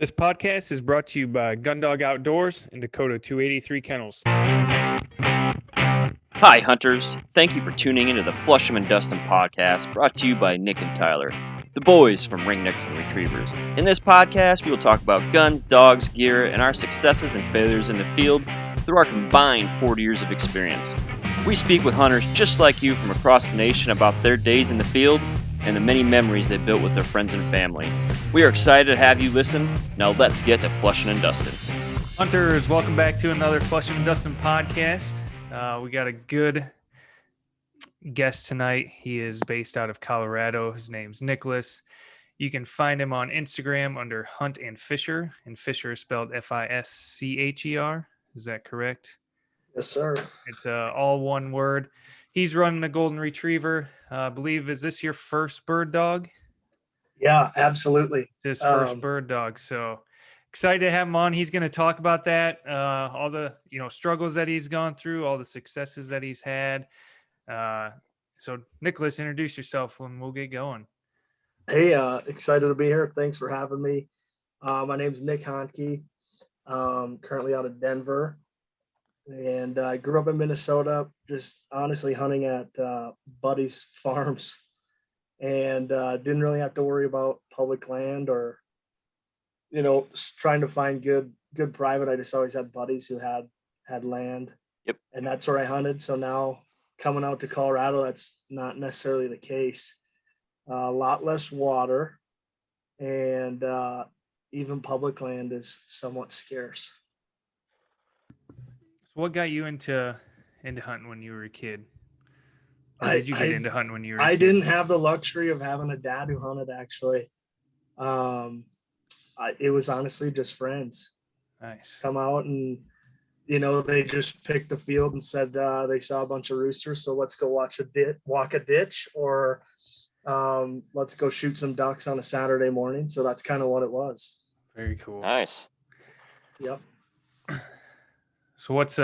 This podcast is brought to you by Gundog Outdoors and Dakota 283 Kennels. Hi, hunters. Thank you for tuning into the Flush'em and Dustin podcast brought to you by Nick and Tyler, the boys from Ringnecks and Retrievers. In this podcast, we will talk about guns, dogs, gear, and our successes and failures in the field through our combined 40 years of experience. We speak with hunters just like you from across the nation about their days in the field and the many memories they built with their friends and family. We are excited to have you listen. Now let's get to Flushing and Dustin. Hunters, welcome back to another Flushing and Dustin podcast. We got a good guest tonight. He is based out of Colorado. His name's Nicholas. You can find him on Instagram under Hunt and Fisher, and Fisher is spelled Fischer. Is that correct? Yes, sir. It's all one word. He's running a golden retriever. I believe, is this your first bird dog? Yeah, absolutely. It's his first bird dog. So excited to have him on. He's going to talk about that, all the struggles that he's gone through, all the successes that he's had. So Nicholas, introduce yourself and we'll get going. Hey, excited to be here. Thanks for having me. My name's Nick Hontke. Currently out of Denver. And I grew up in Minnesota, just honestly hunting at buddies' farms, and didn't really have to worry about public land or, trying to find good private. I just always had buddies who had land. Yep. And that's where I hunted. So now coming out to Colorado, that's not necessarily the case. A lot less water, and even public land is somewhat scarce. What got you into hunting when you were a kid? Or did you get into hunting when you were a kid? I didn't have the luxury of having a dad who hunted, actually. It was honestly just friends. Nice. Come out and, they just picked the field and said they saw a bunch of roosters, so let's go walk a ditch, or let's go shoot some ducks on a Saturday morning. So that's kind of what it was. Very cool. Nice. Yep. So let's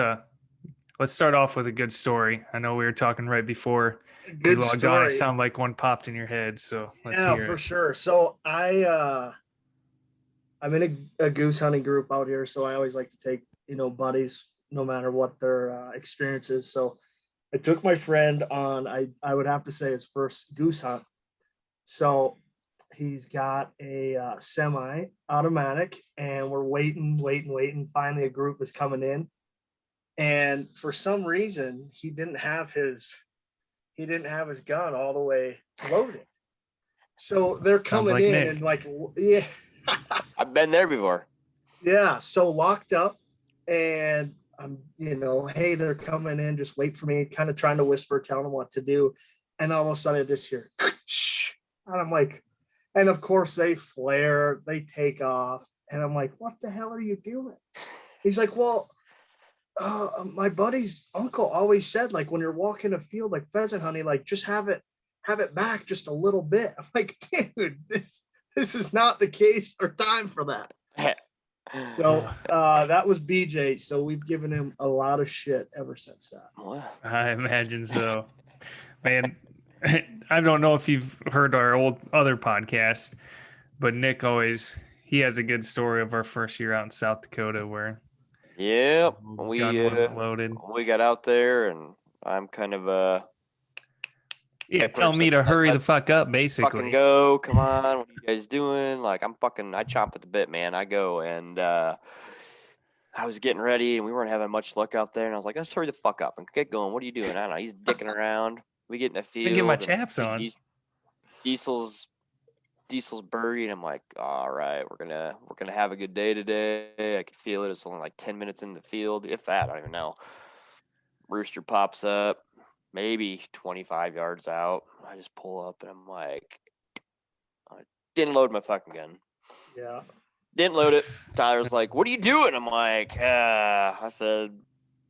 start off with a good story. I know we were talking right before Good you logged story. on. It sounded like one popped in your head. So let's hear for it. sure. So I'm in a goose hunting group out here. So I always like to take, buddies, no matter what their experience is. So I took my friend on, I would have to say, his first goose hunt. So he's got a semi-automatic, and we're waiting. Finally, a group is coming in. And for some reason, he didn't have his gun all the way loaded. So they're coming in Nick. And like, yeah, I've been there before. Yeah. So locked up, and I'm, hey, they're coming in. Just wait for me. Kind of trying to whisper, telling them what to do. And all of a sudden, I just hear, and I'm like, and of course they flare, they take off, and I'm like, what the hell are you doing? He's like, well, my buddy's uncle always said, like, when you're walking a field like pheasant hunting, like, just have it back just a little bit. I'm like, dude, this is not the case or time for that. So that was BJ. So we've given him a lot of shit ever since that. I imagine so. Man, I don't know if you've heard our other podcast, but Nick he has a good story of our first year out in South Dakota where Yep. gun wasn't loaded. We got out there, and I'm kind of tell me to hurry the fuck up, basically. Fucking go, come on, what are you guys doing? Like, I chomp at the bit, man. I go, and I was getting ready, and we weren't having much luck out there, and I was like, let's hurry the fuck up and get going. What are you doing? I don't know. He's dicking around. We get in the field. I get my chaps on. Diesel's birdie, and I'm like, all right, we're gonna have a good day today. I could feel it. It's only like 10 minutes in the field, if that. I don't even know. Rooster pops up, maybe 25 yards out. I just pull up, and I'm like, I didn't load my fucking gun. Yeah. Didn't load it. Tyler's like, what are you doing? I'm like, I said,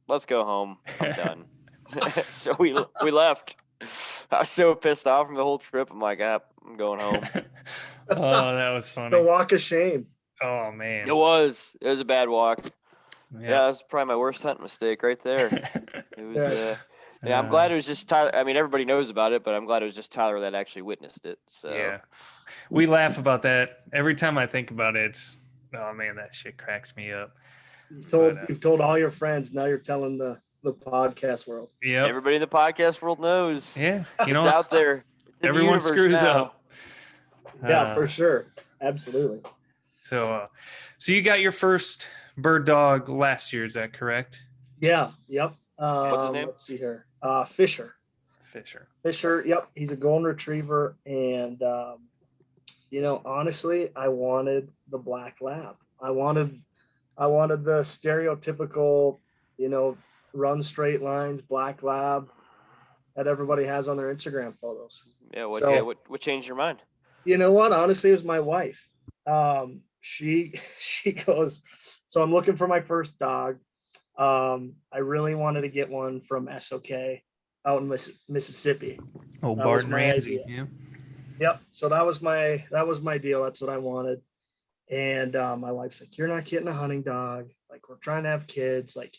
let's go home. I'm done. So we left. I was so pissed off from the whole trip. I'm like, I'm going home. Oh, that was funny. The walk of shame. Oh, man. It was a bad walk. Yeah, that was probably my worst hunting mistake right there. It was, I'm glad it was just Tyler. I mean, everybody knows about it, but I'm glad it was just Tyler that actually witnessed it. So yeah, we laugh about that every time I think about it. Oh man, that shit cracks me up. You've told all your friends. Now you're telling the podcast world. Yep. Everybody in the podcast world knows. Yeah. You It's know, out there. It's in the everyone universe screws now. up. Yeah, for sure. Absolutely. So you got your first bird dog last year, is that correct? Yeah. Yep. What's his name? Let's see here. Fisher. Fisher. Yep. He's a golden retriever, and honestly, I wanted the black lab. I wanted the stereotypical, run straight lines, black lab that everybody has on their Instagram photos. Yeah. What changed your mind? You know what? Honestly, it was my wife. She goes, so I'm looking for my first dog. I really wanted to get one from SOK out in Mississippi. Oh, That was Barton my Ramsey. idea. Yeah. Yep. So that was my deal. That's what I wanted. And my wife's like, "You're not getting a hunting dog. Like, we're trying to have kids. Like,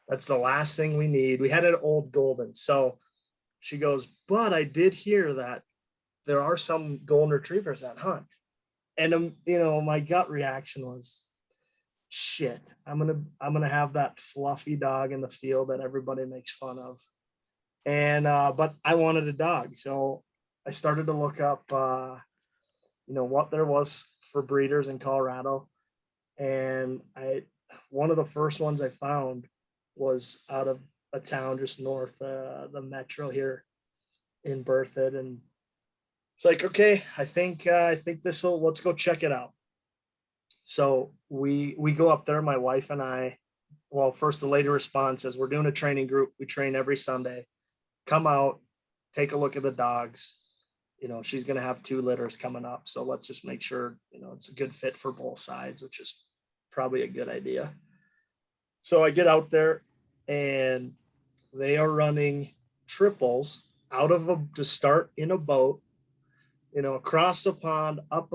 that's the last thing we need." We had an old golden. So she goes, "But I did hear that there are some golden retrievers that hunt." And my gut reaction was, shit, I'm gonna have that fluffy dog in the field that everybody makes fun of. And but I wanted a dog. So I started to look up what there was for breeders in Colorado. And one of the first ones I found was out of a town just north the metro here in Berthoud. And it's like, okay, I think let's go check it out. So we go up there, my wife and I. Well, first the lady responds, says, "We're doing a training group. We train every Sunday. Come out, take a look at the dogs. She's going to have 2 litters coming up. So let's just make sure, it's a good fit for both sides," which is probably a good idea. So I get out there, and they are running triples to start in a boat, across the pond, up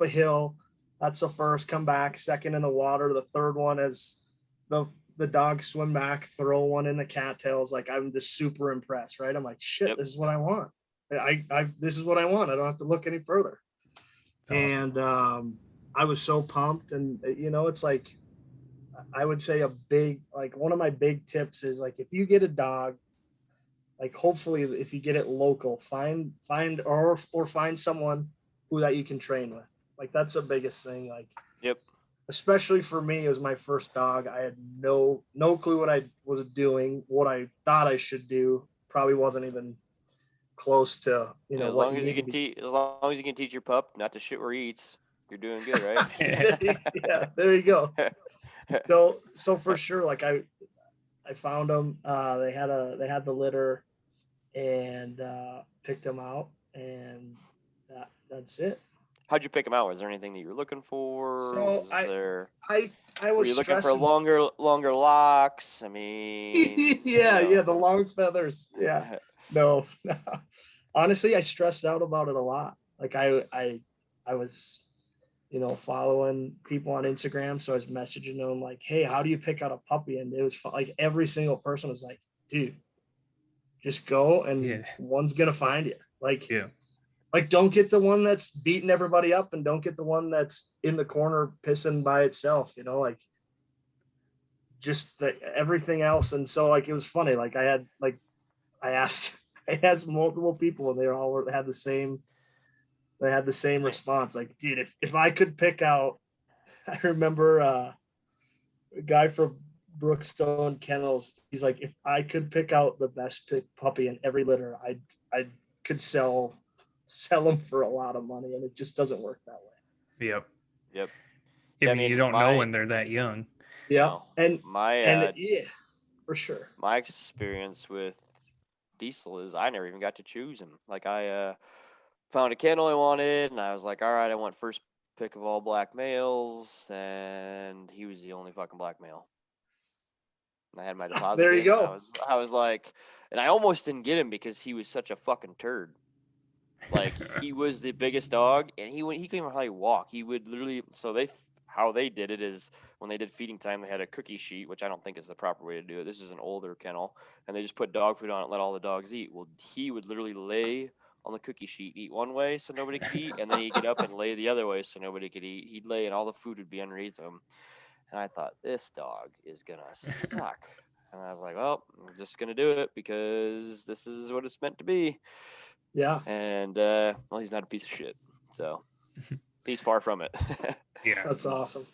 a hill. That's the first. Come back, second in the water. The third one is the dogs swim back, throw one in the cattails. Like, I'm just super impressed, right? I'm like, shit, Yep. This is what I want. This is what I want. I don't have to look any further. Awesome. And I was so pumped. And it's like, I would say one of my big tips is, like, if you get a dog, like, hopefully if you get it local, find or find someone that you can train with. Like, that's the biggest thing. Like, Yep. Especially for me, it was my first dog. I had no clue what I was doing, what I thought I should do. Probably wasn't even close to, as long as you can teach your pup not to shit where he eats, you're doing good, right? Yeah, there you go. So for sure, like, I found them. They had the litter, and picked them out, and that's it. How'd you pick them out? Was there anything that you were looking for? So I were was you looking for stressing. longer locks? I mean, yeah, the long feathers. Yeah, no. Honestly, I stressed out about it a lot. Like, I was, following people on Instagram, so I was messaging them like, "Hey, how do you pick out a puppy?" And it was like every single person was like, "Dude, just go, and one's gonna find you." Like, yeah. Like, don't get the one that's beating everybody up, and don't get the one that's in the corner pissing by itself, like, just everything else. And so, like, it was funny. Like, I asked multiple people, and they all had the same response. Like, dude, if I could pick out, I remember a guy from Brookstone Kennels. He's like, if I could pick out the best puppy in every litter, I could sell them for a lot of money, and it just doesn't work that way. Yep. Yeah, I mean, you don't know when they're that young. Yeah, and my yeah, for sure. My experience with Diesel is I never even got to choose him. Like, I found a kennel I wanted, and I was like, all right, I want first pick of all black males, and he was the only fucking black male. And I had my deposit. There you go. I was like, and I almost didn't get him because he was such a fucking turd. Like, he was the biggest dog, and he couldn't even hardly walk. He would literally. So how they did it is when they did feeding time, they had a cookie sheet, which I don't think is the proper way to do it. This is an older kennel, and they just put dog food on it, and let all the dogs eat. Well, he would literally lay on the cookie sheet, eat one way so nobody could eat, and then he'd get up and lay the other way so nobody could eat. He'd lay and all the food would be underneath him. And I thought, this dog is going to suck. And I was like, well, I'm just going to do it because this is what it's meant to be. Yeah. And, well, he's not a piece of shit. So he's far from it. Yeah. That's awesome.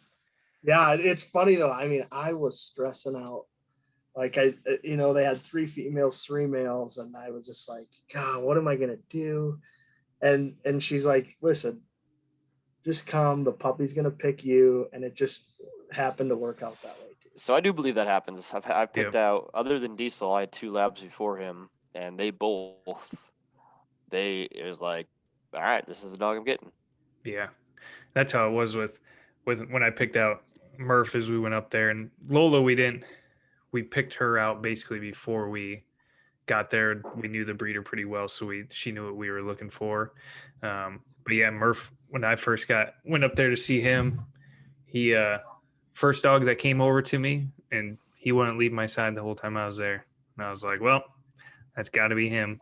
Yeah. It's funny though. I mean, I was stressing out. Like they had 3 females, 3 males. And I was just like, God, what am I going to do? And she's like, listen, just come. The puppy's going to pick you. And it just happened to work out that way too. So I do believe that happens. I've picked out, other than Diesel, I had 2 labs before him, and it was like, all right, this is the dog I'm getting. Yeah. That's how it was with when I picked out Murph as we went up there, and Lola, we picked her out basically before we got there. We knew the breeder pretty well, so she knew what we were looking for. But yeah, Murph, when I first went up there to see him, he first dog that came over to me, and he wouldn't leave my side the whole time I was there. And I was like, well, that's got to be him,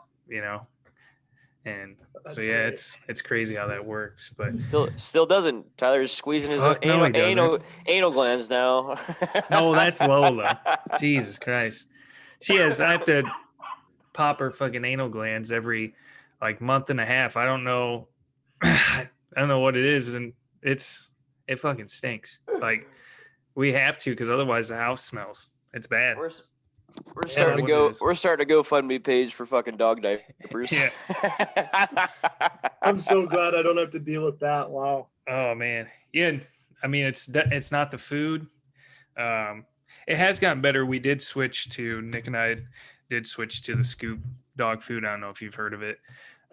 And That's so yeah, great. it's crazy how that works, but Still doesn't. Tyler's squeezing his Fuck no, he doesn't. anal glands now. No, that's Lola. Jesus Christ. I have to pop her fucking anal glands every like month and a half. I don't know. I don't know what it is. And it fucking stinks. Like we have to, because otherwise the house smells. It's bad. We're starting to go GoFundMe page for fucking dog diapers. Yeah. I'm so glad I don't have to deal with that. Wow. Oh man. Yeah. I mean, it's not the food. It has gotten better. We did switch to Nick and I did switch to the Scoop dog food. I don't know if you've heard of it.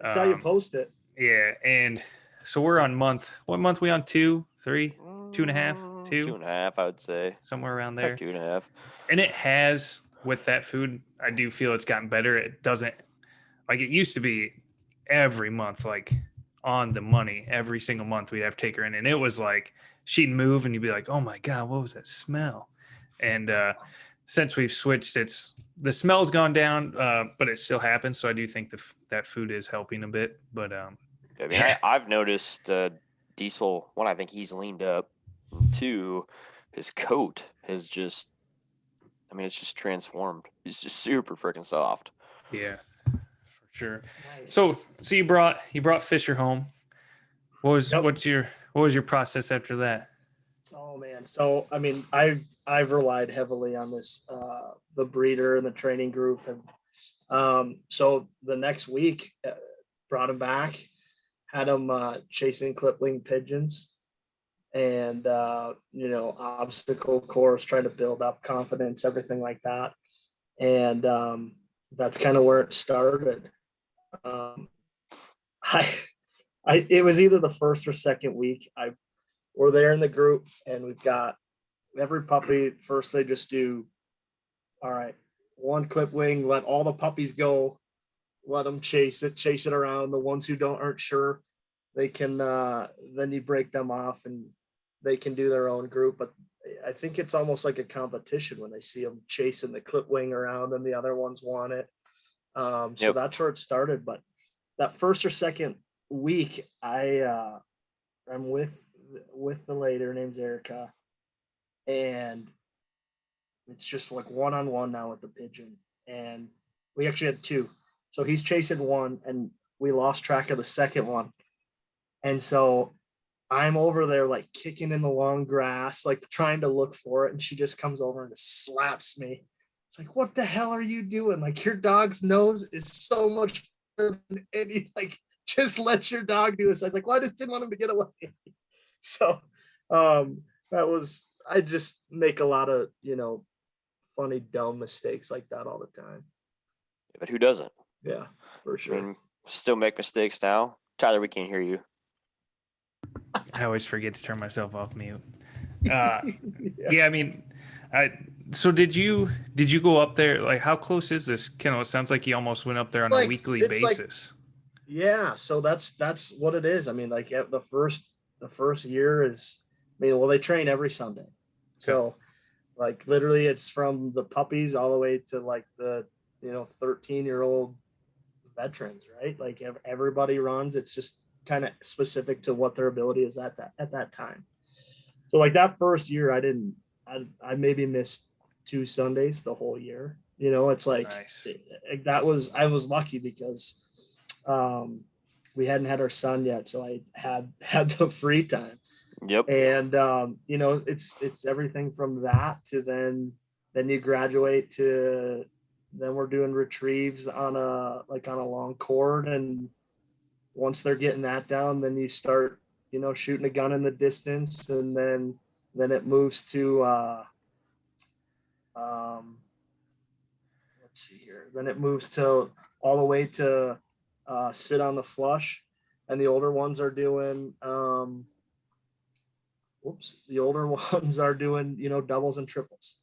I saw you post it. Yeah, and so we're on what month we on? 2, 3, 2.5, 2? 2.5, I would say. Somewhere around there. 2.5. And it has, with that food, I do feel it's gotten better. It doesn't, like it used to be every month, like on the money, every single month we'd have to take her in. And it was like, she'd move and you'd be like, oh my God, what was that smell? And since we've switched, the smell's gone down, but it still happens. So I do think that food is helping a bit. But I mean, I've noticed Diesel. 1, I think he's leaned up. 2, his coat has just, I mean, it's just transformed. He's just super freaking soft. Yeah, for sure. Nice. So you brought Fisher home. What was your process after that? Oh man. So, I mean, I've relied heavily on this, the breeder and the training group. And so the next week brought him back, had him chasing clip-wing pigeons and, obstacle course, trying to build up confidence, everything like that. And that's kind of where it started. It was either the first or second week. We're there in the group and we've got every puppy. First, they just do, all right, 1 clip wing, let all the puppies go, let them chase it around. The ones who aren't sure, they can, then you break them off and they can do their own group. But I think it's almost like a competition when they see them chasing the clip wing around and the other ones want it. So that's where it started. But that first or second week, I'm with the lady. Her name's Erica, and it's just like one-on-one now with the pigeon. And we actually had 2, so he's chasing 1 and we lost track of the second one. And so I'm over there like kicking in the long grass, like trying to look for it, and she just comes over and just slaps me. It's like, what the hell are you doing? Like, your dog's nose is so much better than any, like, just let your dog do this. I was like, well, I just didn't want him to get away. So I just make a lot of, funny, dumb mistakes like that all the time. But who doesn't? Yeah, for sure. I mean, still make mistakes now. Tyler, we can't hear you. I always forget to turn myself off mute. Yeah, I mean, so did you go up there? Like, how close is this kennel? It sounds like you almost went up there on a weekly basis. Yeah, so that's what it is. I mean, like the first year is, they train every Sunday. So like literally it's from the puppies all the way to like the 13-year-old veterans, right? Like everybody runs. It's just kind of specific to what their ability is at that time. So like that first year, I maybe missed 2 Sundays the whole year. It's like Nice. I was lucky because we hadn't had our son yet, so I had the free time. Yep. And it's everything from that to then you graduate to then we're doing retrieves on a long cord, and once they're getting that down, then you start shooting a gun in the distance, and then it moves to let's see here. Then it moves to all the way to sit on the flush, and the older ones are doing doubles and triples.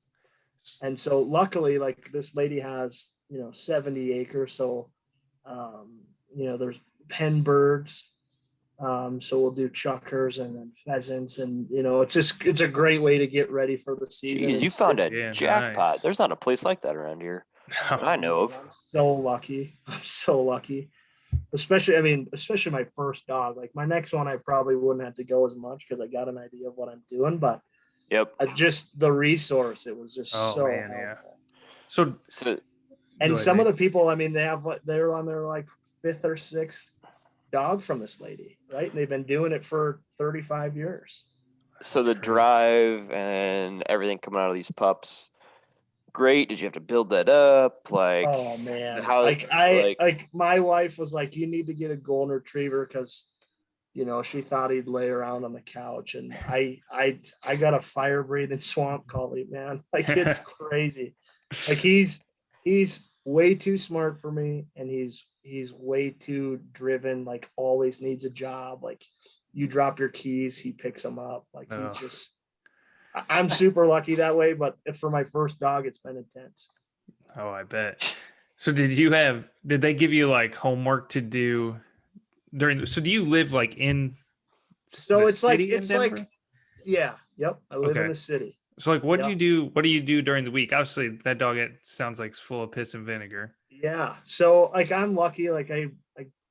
And so luckily, like this lady has 70 acres, so there's pen birds. So we'll do chuckers and then pheasants, and it's a great way to get ready for the season. Jeez, you found a jackpot. Nice. There's not a place like that around here I know of. I'm so lucky. Especially my first dog. Like my next one, I probably wouldn't have to go as much because I got an idea of what I'm doing. But Yep. Just the resource, it was just so man, helpful. So And some of the people, they're on their like 5th or 6th dog from this lady, right? And they've been doing it for 35 years. So the drive and everything coming out of these pups, great. Did you have to build that up? Like, oh man, how? My wife was like, you need to get a golden retriever because she thought he'd lay around on the couch, and I got a fire breathing swamp collie, man. Like it's crazy. Like he's way too smart for me, and he's way too driven. Like always needs a job. Like you drop your keys, he picks them up. Like he's just. I'm super lucky that way, but for my first dog, it's been intense. Oh, I bet. So did they give you like homework to do so do you live like in it's like yeah, yep, I live in the city. So like what do you do during the week? Obviously that dog, it sounds like it's full of piss and vinegar. Yeah, so like I'm lucky, like I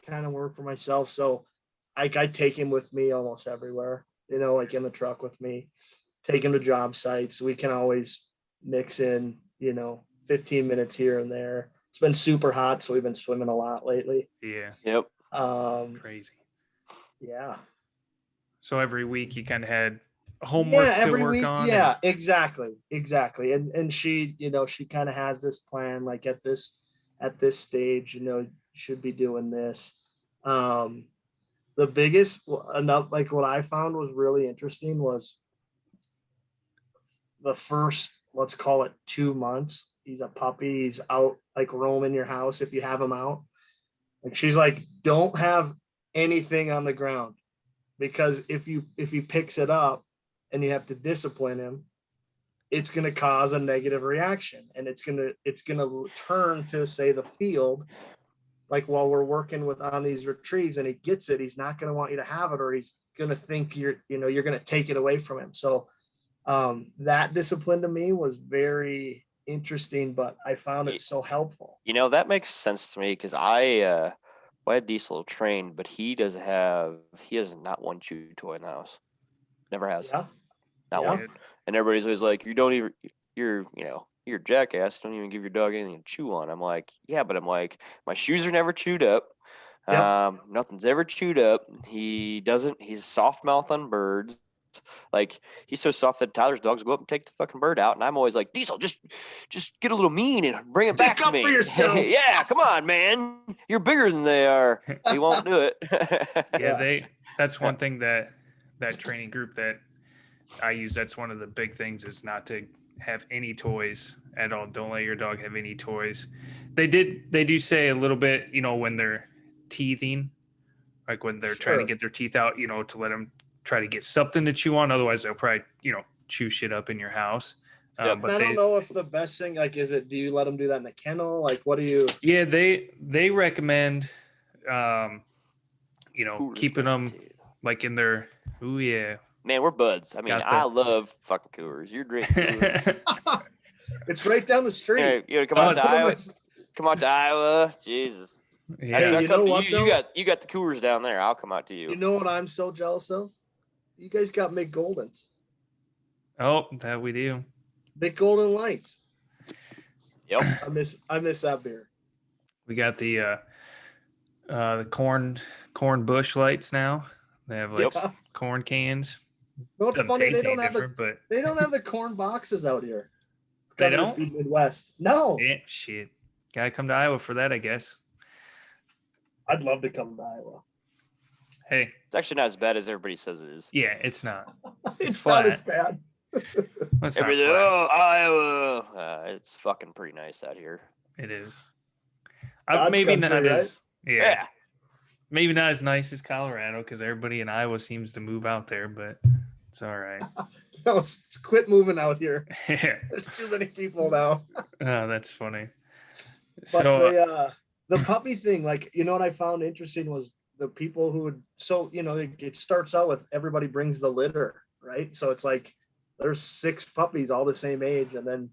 kind of work for myself, so I take him with me almost everywhere, like in the truck with me, take him to job sites. We can always mix in 15 minutes here and there. It's been super hot, so we've been swimming a lot lately. Yeah. Yep. Crazy. Yeah. So every week you kind of had homework to work on. Yeah, exactly. And she, she kind of has this plan, like at this stage, should be doing this. The biggest, like what I found was really interesting was the first, let's call it 2 months. He's a puppy. He's out like roaming your house if you have him out. Like she's like, don't have anything on the ground, because if he picks it up and you have to discipline him, it's going to cause a negative reaction, and it's going to turn to, say, the field. Like while we're working on these retrieves and he gets it, he's not going to want you to have it, or he's going to think you're going to take it away from him. So that discipline to me was very interesting, but I found it so helpful. That makes sense to me, because I had Diesel trained, but he has not one chew toy in the house. Never has. Yeah. Not one. And everybody's always like, you're a jackass. Don't even give your dog anything to chew on. I'm like, yeah, but I'm like, my shoes are never chewed up. Yep. Nothing's ever chewed up. He's soft mouth on birds. Like he's so soft that Tyler's dogs go up and take the fucking bird out, and I'm always like, Diesel, just get a little mean and bring it back to me. For yourself. Yeah, come on, man. You're bigger than they are. He won't do it. Yeah, that's one thing that training group that I use. That's one of the big things, is not to have any toys at all. Don't let your dog have any toys. They do say a little bit, when they're teething, like when they're trying to get their teeth out, to let them try to get something to chew on. Otherwise they'll probably, chew shit up in your house. But I don't know if the best thing, like, do you let them do that in the kennel? Like, what do you? Yeah, they recommend, keeping them like in their, ooh, yeah. Man, we're buds. I mean, I love fucking Coors. You're drinking Coors. It's right down the street. Hey, you want to come out to Iowa? Come out to Iowa. Jesus. Yeah. Actually, I'll you come know to what, you. though? You got the Coors down there. I'll come out to you. You know what I'm so jealous of? You guys got Mick Goldens. Oh, that we do. Mick Golden Lights. Yep. I miss that beer. We got the corn bush lights now. They have like Yep. corn cans. You know what's Doesn't funny? taste any different, but They don't have the corn boxes out here. It's they gotta just don't. be Midwest. No, Yeah, shit. Gotta come to Iowa for that, I guess. I'd love to come to Iowa. Hey, It's actually not as bad as everybody says it is. yeah, it's not. It's not as flat. bad. It's not Everything, flat. oh, Iowa. It's fucking pretty nice out here. It is. God's Maybe country, not right? as Yeah. maybe not as nice as Colorado because everybody in Iowa seems to move out there, but it's all right. No, quit moving out here. Yeah. There's too many people now. Oh, that's funny. But So the puppy thing, like, you know what I found interesting was the people who would, so, you know, it starts out with everybody brings the litter, right? So it's like there's 6 puppies all the same age, and then,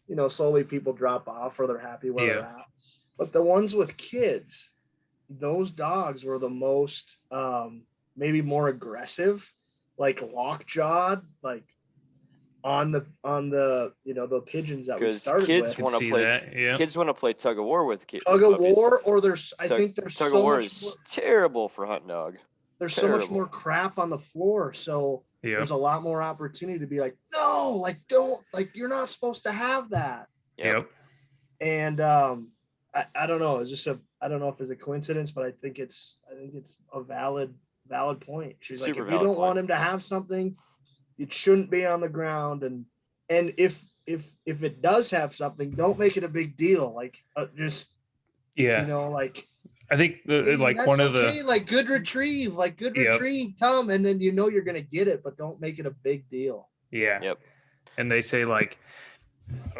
you know, slowly people drop off or they're happy where they're at. But the ones with kids, those dogs were the most maybe more aggressive, like lockjawed, like on the you know, the pigeons that we Because started kids with. can want to see play. that. Yeah. Kids want to play tug of war with kids. Tug of war, or there's I think there's Tug so of war much is more, terrible for hunting dog. there's so much terrible. more crap on the floor, so Yeah. there's a lot more opportunity to be like, no, like don't, like you're not supposed to have that. Yep. And I don't know, it's just I don't know if it's a coincidence, but I think it's a valid point. She's like, Super if you valid don't point. want him to have something, it shouldn't be on the ground, and if it does have something, don't make it a big deal, like just Yeah. you know, like I think hey, like that's one of okay, the like good retrieve, Tom, and then you know you're gonna get it, but don't make it a big deal. yeah. Yep. And they say like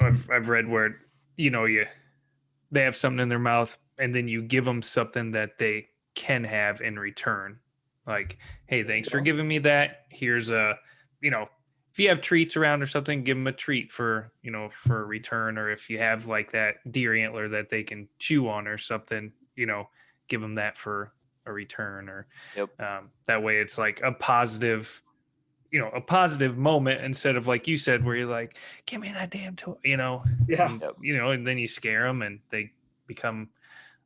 I've read where they have something in their mouth and then you give them something that they can have in return. Like, hey, thanks for giving me that. Here's a, if you have treats around or something, give them a treat for a return. Or if you have like that deer antler that they can chew on or something, give them that for a return. Or that way it's like a positive moment instead of like you said, where you're like, give me that damn toy, Yeah. and then you scare them and they become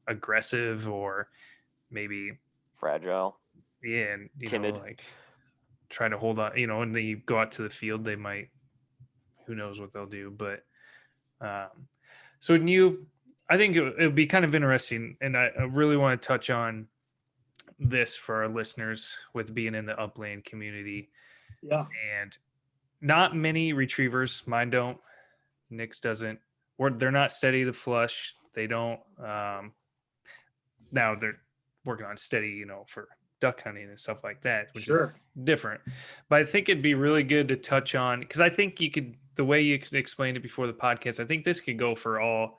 aggressive or maybe fragile. Yeah. And, timid. like try to hold on, and then you go out to the field, they might, who knows what they'll do. But, so I think it would be kind of interesting. And I really want to touch on this for our listeners with being in the upland community. Yeah. And not many retrievers, mine don't, Nick's doesn't, or they're not steady to flush. They don't, now they're working on steady, for duck hunting and stuff like that, which is different. But I think it'd be really good to touch on, because I think the way you explained it before the podcast, I think this could go for all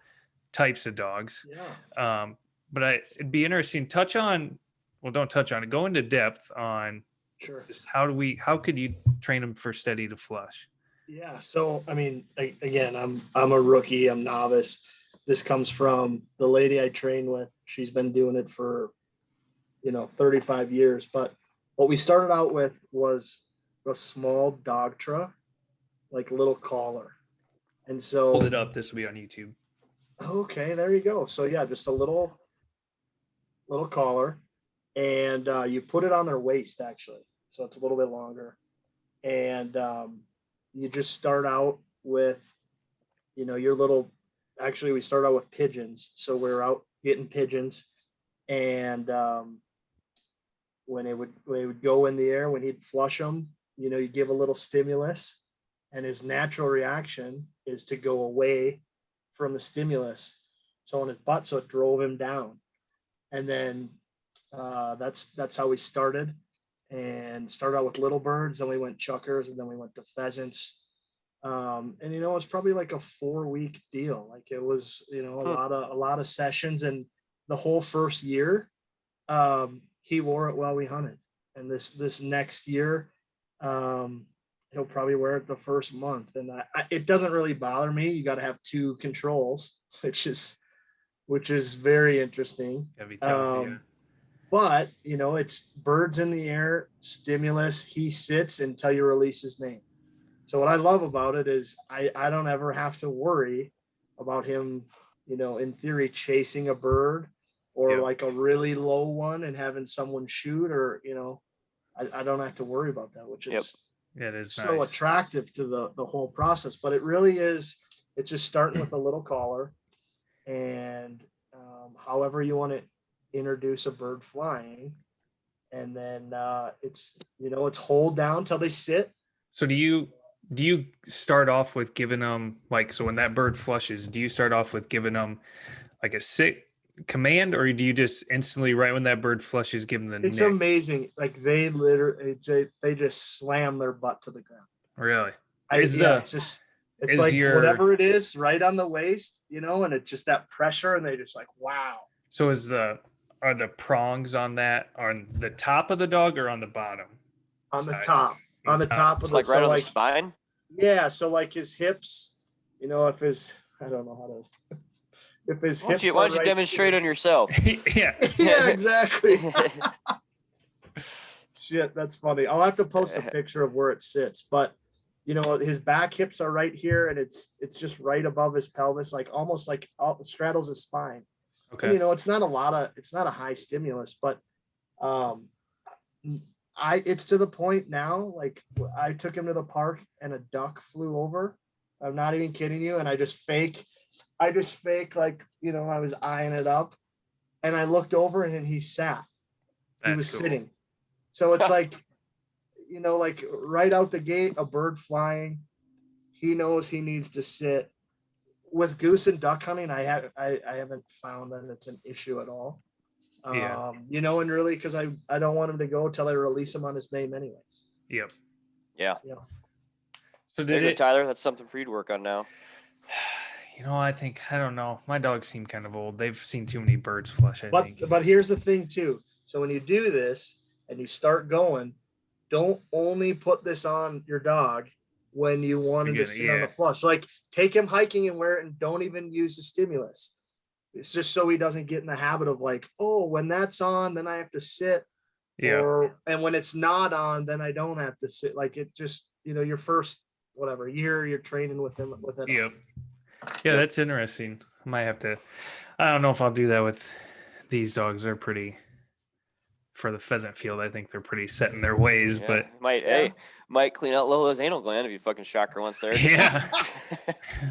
types of dogs. Yeah. But it'd be interesting, don't touch on it, go into depth on how could you train them for steady to flush? Yeah. So, I mean, again, I'm a rookie, I'm novice. This comes from the lady I train with. She's been doing it for, 35 years. But what we started out with was a small dog truck, like little collar. And so hold it up. This will be on YouTube. Okay, there you go. So yeah, just a little collar, and you put it on their waist actually, so it's a little bit longer, and you just start out with, your little. Actually, we start out with pigeons, so we're out getting pigeons, and when it would go in the air, when he'd flush them, you give a little stimulus, and his natural reaction is to go away from the stimulus, so on his butt, so it drove him down. And then that's how we started, and started out with little birds, then we went chuckers, and then we went to pheasants. And it's probably like a 4-week deal. Like it was, a lot of sessions, and the whole first year, he wore it while we hunted. And this next year, he'll probably wear it the first month. And it doesn't really bother me. You got to have 2 controls, which is which is very interesting. Gotta be tough, yeah. But it's birds in the air, stimulus. He sits until you release his name. So what I love about it is I don't ever have to worry about him, in theory, chasing a bird or Yep. like a really low one and having someone shoot, or I don't have to worry about that, which is Yeah, it is so nice. attractive to the whole process. But it really is. It's just starting with a little collar, and however you want to introduce a bird flying, and then it's hold down till they sit. So do you start off with giving them like, so when that bird flushes, do you start off with giving them like a sit command, or do you just instantly right when that bird flushes give them the It's nick? amazing. Like they literally, they just slam their butt to the ground. Really? Is It's is like your whatever it is right on the waist, and it's just that pressure, and they just like, wow. so is the are the prongs on that on the top of the dog or on the bottom On the side? top, on the top of It's the, like right so on the like, spine. yeah, so like his hips, if his, I don't know how to, if his Why don't hips you, are why don't you right demonstrate here. on yourself? Yeah. Yeah, exactly. Shit, that's funny. I'll have to post a picture of where it sits, but his back hips are right here, and it's just right above his pelvis, like almost like straddles his spine. Okay. And it's not a high stimulus, but um it's to the point now, like I took him to the park and a duck flew over. I'm not even kidding you. And I just fake like, I was eyeing it up, and I looked over and he sat. He That's was cool. sitting. So it's like, like right out the gate, a bird flying, he knows he needs to sit. With goose and duck hunting, I haven't found that it's an issue at all. Yeah. And really, because I don't want him to go till I release him on his name anyways. Yep. Yeah. So There did you go, it Tyler. That's something for you to work on now. I don't know. My dogs seem kind of old. They've seen too many birds flush, I think. But here's the thing too. So when you do this and you start going, don't only put this on your dog when you want him to sit on the flush. Like take him hiking and wear it, and don't even use the stimulus. It's just so he doesn't get in the habit of like, oh, when that's on, then I have to sit. Yeah. And when it's not on, then I don't have to sit. Like it just, your first whatever year you're training with him with it. Yep. Yeah, that's interesting. I might have to. I don't know if I'll do that with these dogs. They're pretty for the pheasant field. I think they're pretty set in their ways, but might clean out Lola's anal gland if you fucking shock her once there. Yeah,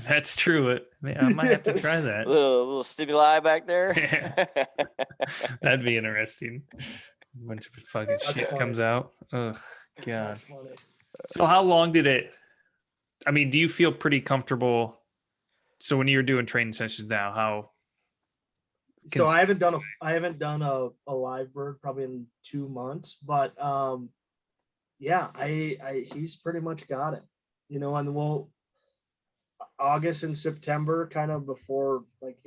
that's true. I might have to try that. little stimuli back there. Yeah. That'd be interesting. A bunch of fucking shit comes out. Ugh, God. So how long did it? I mean, do you feel pretty comfortable? So when you're doing training sessions now, how? So I haven't done a live bird probably in 2 months, but yeah, he's pretty much got it, and we'll August and September kind of before, like,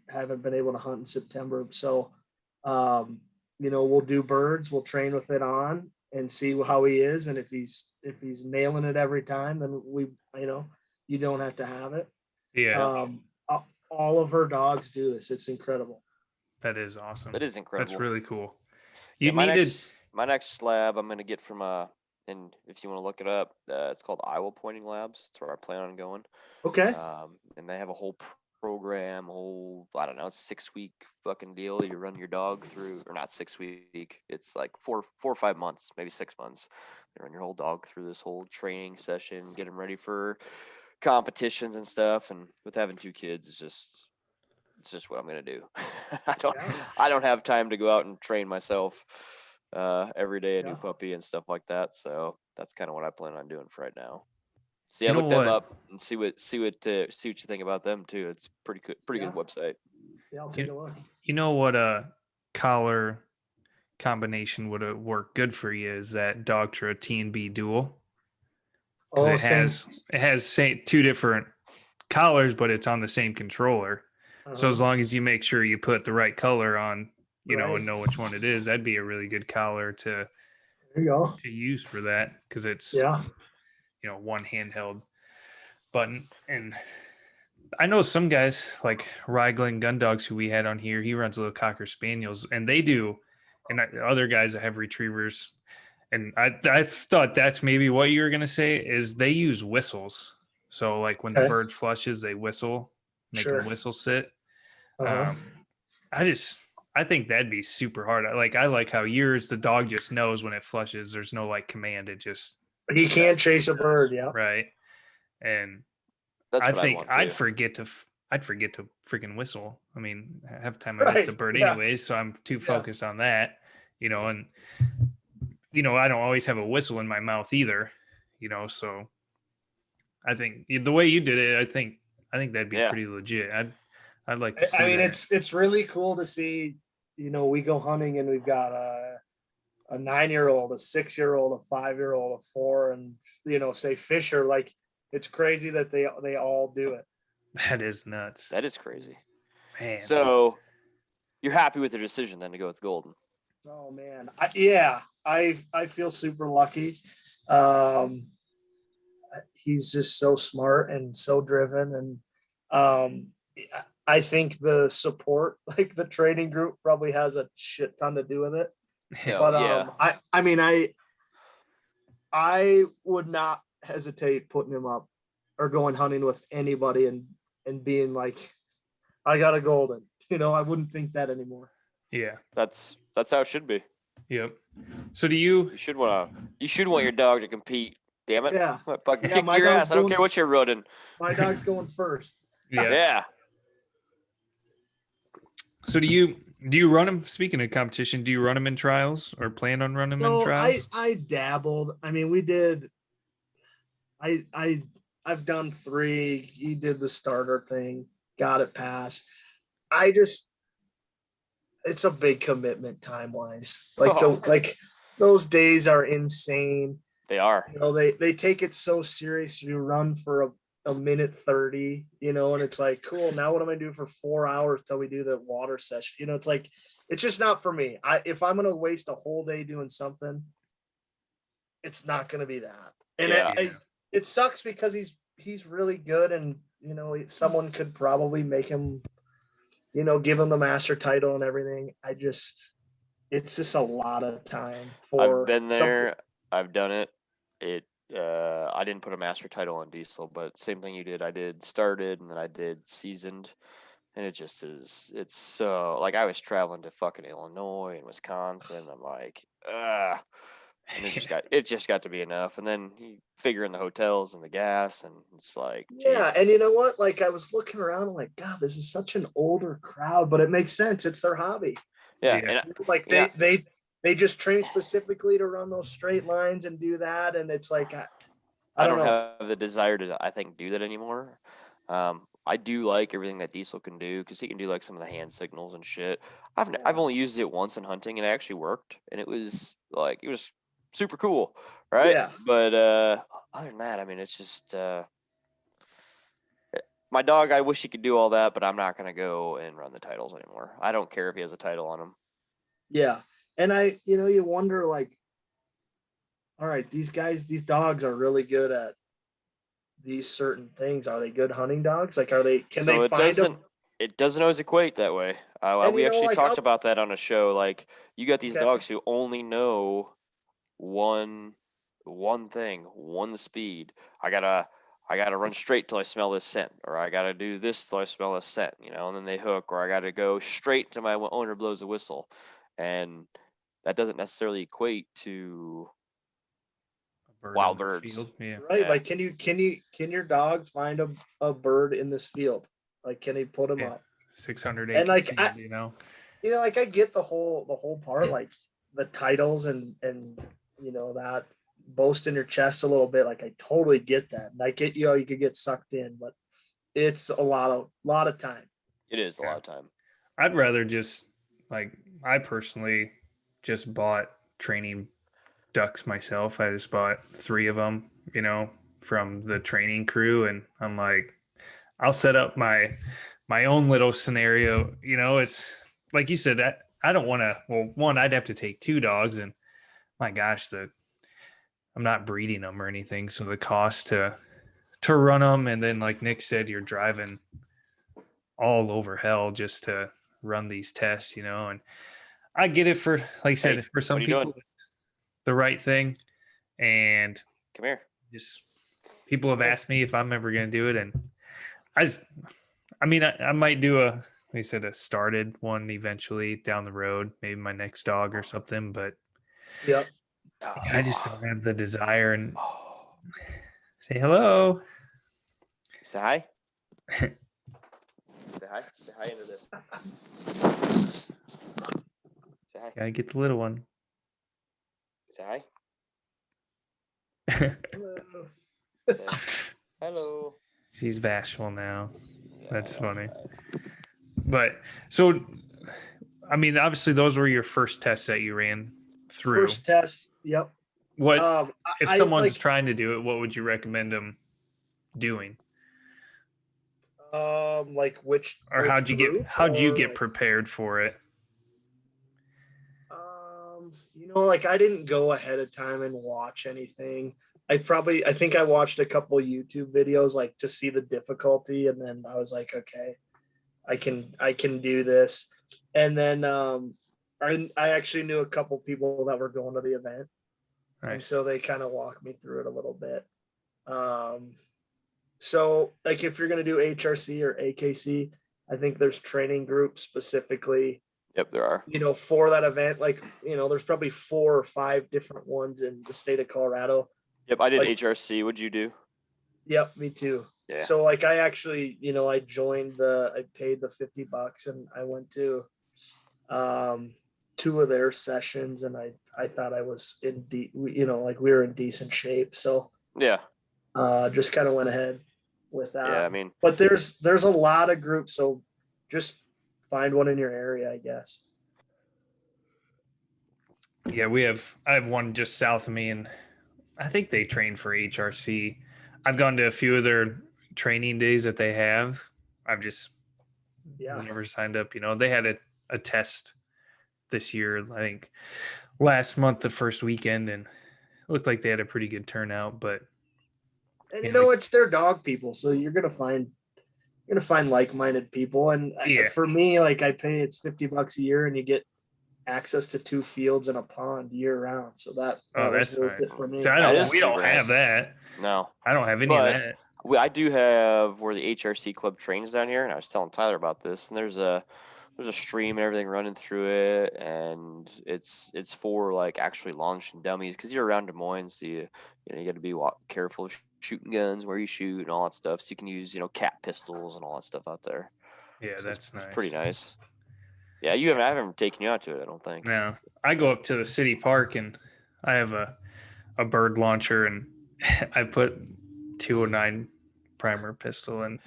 haven't been able to hunt in September. So, we'll do birds, we'll train with it on and see how he is. And if he's nailing it every time, then you don't have to have it. Yeah. All of her dogs do this. It's incredible. That is awesome. That is incredible. That's really cool. My next slab I'm going to get from and if you want to look it up, it's called Iowa Pointing Labs. It's where I plan on going. Okay. And they have a whole program, I don't know, it's 6-week fucking deal. You run your dog through, or not 6-week. It's like 4 or 5 months, maybe 6 months. You run your whole dog through this whole training session, get them ready for competitions and stuff. And with having 2 kids, it's just what I'm gonna do. I don't have time to go out and train myself every day, a new puppy and stuff like that. So that's kind of what I plan on doing for right now. See, I looked them up and see what you think about them too. It's pretty good website. Yeah, I'll take a look. You know what a collar combination would work good for you is that Dogtra T&B dual. Because it has 2 different collars, but it's on the same controller. So as long as you make sure you put the right color on, and know which one it is, that'd be a really good collar to use for that, because it's one handheld button. And I know some guys like Ryglen Gun Dogs who we had on here. He runs little Cocker Spaniels, and they do, and other guys that have retrievers. And I thought that's maybe what you were gonna say is they use whistles. So like when the Okay. bird flushes, they whistle, make Sure. them whistle sit. Uh-huh. I think that'd be super hard. I like how yours the dog just knows when it flushes. There's no like command. It just But he can't chase a bird. Yeah. right. And That's I what I'd think want I'd to. forget to I'd forget to freaking whistle. I mean, half the time I miss Right. the bird Yeah. anyways, so I'm too Yeah. focused on that, and I don't always have a whistle in my mouth either, so I think the way you did it, I think that'd be Yeah. pretty legit. I'd like to see I mean, that. it's really cool to see. We go hunting and we've got a 9-year-old, a 6-year-old, a 5-year-old, a 4, and say Fisher. Like it's crazy that they all do it. That is nuts. That is crazy. Man. So you're happy with the decision then to go with Golden? Oh man, I feel super lucky. He's just so smart and so driven, and I think the support, like the training group, probably has a shit ton to do with it. But Yeah. I mean, I would not hesitate putting him up or going hunting with anybody and being like, I got a golden. I wouldn't think that anymore. Yeah. That's how it should be. Yep. So do you? You should want your dog to compete. Damn it! Yeah. I'm gonna fucking Yeah, kick my your dog's ass. I don't going- care what you're running. My dog's going first. Yeah. Yeah. So do you run them? Speaking of competition, do you run them in trials or plan on running them in So trials? I dabbled. I mean, we did. I've done 3. He did the starter thing, got it passed. It's a big commitment time wise. Like those days are insane. They are. They take it so serious. You run for a minute 30, and it's like, cool. Now what am I do for 4 hours till we do the water session? It's like, it's just not for me. If I'm gonna waste a whole day doing something, it's not gonna be that. And Yeah. it sucks because he's really good, and someone could probably make him, give him the master title and everything. It's just a lot of time for I've been something. there. I've done it. I didn't put a master title on diesel, but same thing you did. I did started and then I did seasoned, and it just is. It's so like I was traveling to fucking Illinois and Wisconsin. I'm like, and it just got to be enough. And then you figure in the hotels and the gas, and it's like, Yeah, geez. and you know what? Like I was looking around, I'm like, God, this is such an older crowd, but it makes sense. It's their hobby. Yeah, Yeah. and Like Yeah. they just train specifically to run those straight lines and do that, and it's like I don't know. have the desire to, I think, do that anymore. I do like everything that Diesel can do because he can do like some of the hand signals and shit. I've only used it once in hunting and it actually worked, and it was super cool, right? Yeah. But other than that, I mean, it's just my dog. I wish he could do all that, but I'm not gonna go and run the titles anymore. I don't care if he has a title on him. Yeah. And you wonder, like, all right, these dogs are really good at these certain things. Are they good hunting dogs? Like, can So they find them? it doesn't always equate that way. And We actually like, talked about that on a show. Like you got these Okay. dogs who only know one thing, one speed. I gotta run straight till I smell this scent, or I gotta do this till I smell this scent, and then they hook, or I gotta go straight to my owner blows a whistle, and that doesn't necessarily equate to Bird wild in the birds. field. Yeah. Right. Yeah. Like, can your dog find a bird in this field? Like, can he put him Yeah. up? 600 And, acre like, field, Like I get the whole part, like the titles and that boasting your chest a little bit. Like I totally get that. And I get you could get sucked in, but it's a lot of time. It is a Yeah. lot of time. I'd rather just I personally just bought training ducks myself. I just bought 3 of them, from the training crew, and I'm like, I'll set up my own little scenario. It's like you said that I don't want to. Well, one, I'd have to take 2 dogs, and my gosh, I'm not breeding them or anything, so the cost to to run them, and then like Nick said, you're driving all over hell just to run these tests, and I get it for, like I said, Hey, for some what are you people, doing? it's the right thing. And Come here. just people have asked me if I'm ever going to do it. And I might do like I said, a started one eventually down the road, maybe my next dog or something. But Yep. I just don't have the desire. And say hello. Say hi. Say hi. Say hi into this. Say hi. Gotta get the little one. Say hi. Hello. Say hello. She's bashful now. That's funny. But so, obviously those were your first tests that you ran through. First test. Yep. What if I someone's trying to do it? What would you recommend them doing? like which Or how'd you get prepared for it? Like I didn't go ahead of time and watch anything. I think I watched a couple YouTube videos like to see the difficulty, and then I was like, okay, I can do this. And then I actually knew a couple people that were going to the event. Nice. And so they kind of walked me through it a little bit. So like if you're going to do HRC or AKC, I think there's training groups specifically. Yep, there are. For that event, like, there's probably 4 or 5 different ones in the state of Colorado. Yep, I did HRC. What'd you do? Yep, me too. Yeah. So like I actually, I paid the $50 and I went to 2 of their sessions, and I thought I was like we were in decent shape. So yeah, just kind of went ahead with that. Yeah, but there's a lot of groups, so just find one in your area, I guess. Yeah, I have one just south of me, and I think they train for HRC. I've gone to a few of their training days that they have. I've just never signed up. They had a test this year, I think last month, the first weekend, and it looked like they had a pretty good turnout. But it's their dog people, so you're gonna find like-minded people. And for me, like I pay, it's $50 a year, and you get access to 2 fields and a pond year round. So that's worth it for me. So we don't have that. No, I don't have any of that. I do have where the HRC club trains down here, and I was telling Tyler about this. And there's a stream and everything running through it, and it's for like actually launching dummies, because you're around Des Moines, so you got to be careful of shooting guns, where you shoot, and all that stuff. So you can use cat pistols and all that stuff out there. Yeah, so that's nice. It's pretty nice. Yeah, I haven't taken you out to it, I don't think. No, I go up to the city park, and I have a bird launcher, and I put 209 primer pistol and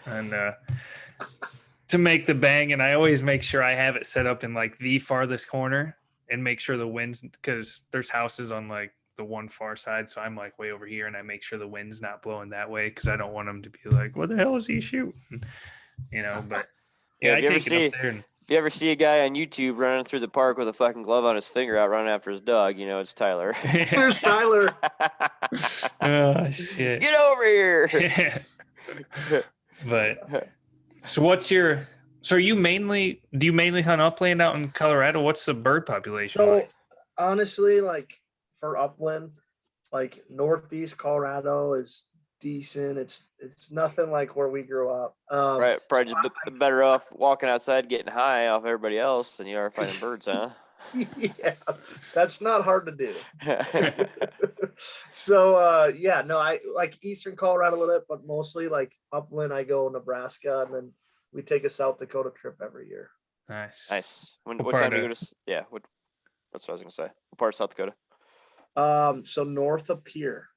to make the bang, and I always make sure I have it set up in like the farthest corner, and make sure the wind's, because there's houses on like the one far side, so I'm like way over here, and I make sure the wind's not blowing that way, because I don't want them to be like, what the hell is he shooting? But I take it up there. And if you ever see a guy on YouTube running through the park with a fucking glove on his finger out running after his dog, it's Tyler. There's Tyler. Oh shit! Get over here. But so do you mainly hunt upland out in Colorado? What's the bird population like? Honestly, like for upland, like Northeast Colorado is decent. It's nothing like where we grew up. Right, probably just better off walking outside getting high off everybody else than you are finding birds, huh? Yeah, that's not hard to do. So I like Eastern Colorado a little bit, but mostly like upland. I go Nebraska, and then we take a South Dakota trip every year. Nice. What time do you go to? Yeah, that's what I was gonna say. What part of South Dakota? So north of Pierre.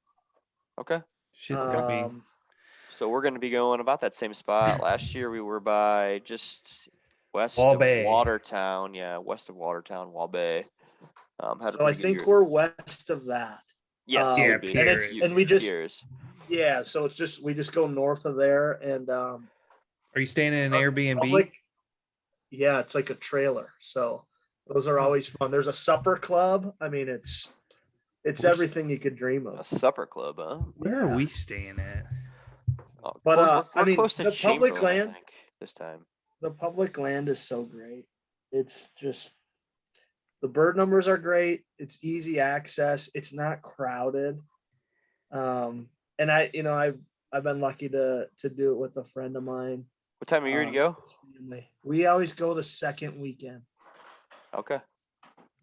Okay. So we're going to be going about that same spot. Last year we were by just west of Watertown. Yeah, west of Watertown, Waubay. I think we're west of that. Yes, and we just so it's just we just go north of there. And are you staying in an Airbnb? Yeah, it's like a trailer. So those are always fun. There's a supper club. I mean, it's everything you could dream of. A supper club, huh? Where are we staying at? Oh, But close, I we're mean, close to the public Chamberlain, I land, think, this time. the public land is so great. It's just the bird numbers are great. It's easy access. It's not crowded. And I've been lucky to do it with a friend of mine. What time of year to go? His family. We always go the second weekend. Okay.